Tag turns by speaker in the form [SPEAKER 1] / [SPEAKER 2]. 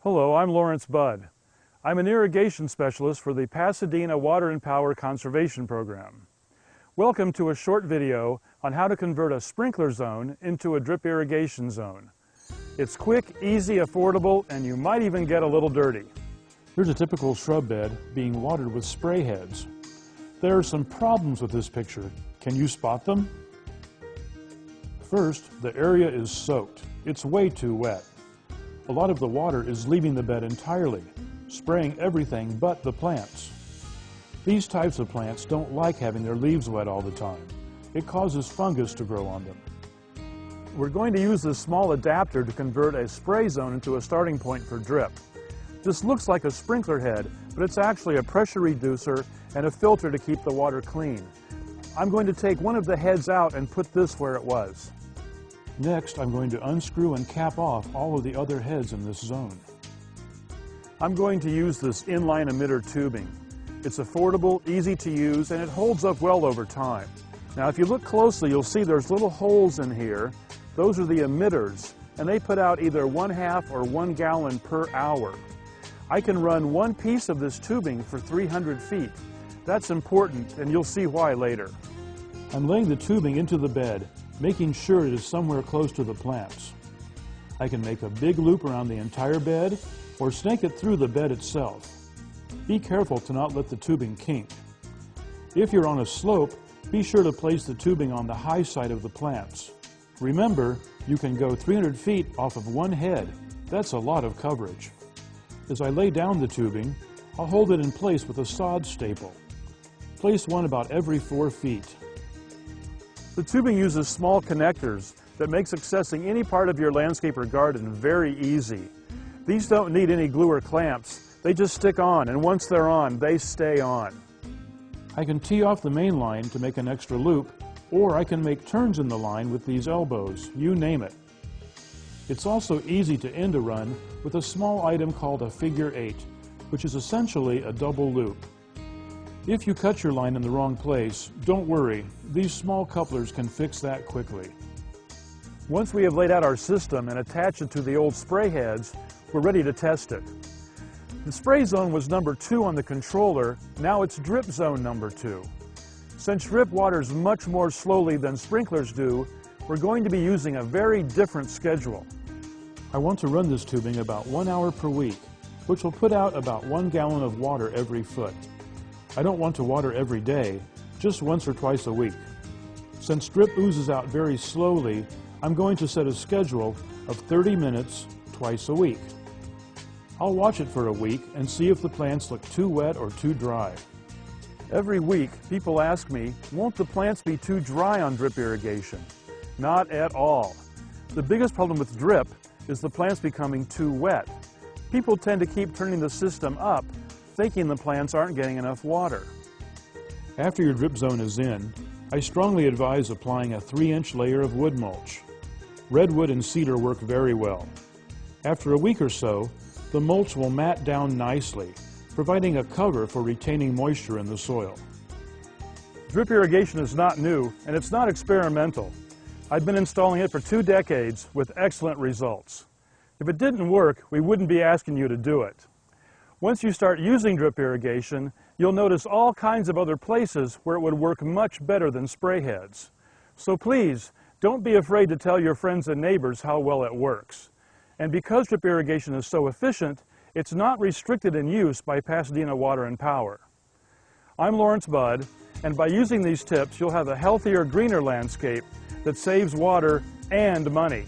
[SPEAKER 1] Hello, I'm Lawrence Budd. I'm an irrigation specialist for the Pasadena Water and Power Conservation Program. Welcome to a short video on how to convert a sprinkler zone into a drip irrigation zone. It's quick, easy, affordable, and you might even get a little dirty. Here's a typical shrub bed being watered with spray heads. There are some problems with this picture. Can you spot them? First, the area is soaked. It's way too wet. A lot of the water is leaving the bed entirely, spraying everything but the plants. These types of plants don't like having their leaves wet all the time. It causes fungus to grow on them. We're going to use this small adapter to convert a spray zone into a starting point for drip. This looks like a sprinkler head, but it's actually a pressure reducer and a filter to keep the water clean. I'm going to take one of the heads out and put this where it was. Next, I'm going to unscrew and cap off all of the other heads in this zone. I'm going to use this inline emitter tubing. It's affordable, easy to use, and it holds up well over time. Now, if you look closely, you'll see there's little holes in here. Those are the emitters, and they put out either 1/2 or 1 gallon per hour. I can run one piece of this tubing for 300 feet. That's important, and you'll see why later. I'm laying the tubing into the bed, making sure it is somewhere close to the plants. I can make a big loop around the entire bed or snake it through the bed itself. Be careful to not let the tubing kink. If you're on a slope, be sure to place the tubing on the high side of the plants. Remember, you can go 300 feet off of one head. That's a lot of coverage. As I lay down the tubing, I'll hold it in place with a sod staple. Place one about every 4 feet. The tubing uses small connectors that makes accessing any part of your landscape or garden very easy. These don't need any glue or clamps. They just stick on, and once they're on, they stay on. I can tee off the main line to make an extra loop, or I can make turns in the line with these elbows, you name it. It's also easy to end a run with a small item called a figure 8, which is essentially a double loop. If you cut your line in the wrong place, don't worry, these small couplers can fix that quickly. Once we have laid out our system and attached it to the old spray heads, we're ready to test it. The spray zone was number 2 on the controller, now it's drip zone number 2. Since drip waters much more slowly than sprinklers do, we're going to be using a very different schedule. I want to run this tubing about 1 hour per week, which will put out about 1 gallon of water every foot. I don't want to water every day, just once or twice a week. Since drip oozes out very slowly, I'm going to set a schedule of 30 minutes twice a week. I'll watch it for a week and see if the plants look too wet or too dry. Every week, people ask me, won't the plants be too dry on drip irrigation? Not at all. The biggest problem with drip is the plants becoming too wet. People tend to keep turning the system up, thinking the plants aren't getting enough water. After your drip zone is in, I strongly advise applying a 3-inch layer of wood mulch. Redwood and cedar work very well. After a week or so, the mulch will mat down nicely, providing a cover for retaining moisture in the soil. Drip irrigation is not new, and it's not experimental. I've been installing it for 2 decades with excellent results. If it didn't work, we wouldn't be asking you to do it. Once you start using drip irrigation, you'll notice all kinds of other places where it would work much better than spray heads. So please, don't be afraid to tell your friends and neighbors how well it works. And because drip irrigation is so efficient, it's not restricted in use by Pasadena Water and Power. I'm Lawrence Budd, and by using these tips, you'll have a healthier, greener landscape that saves water and money.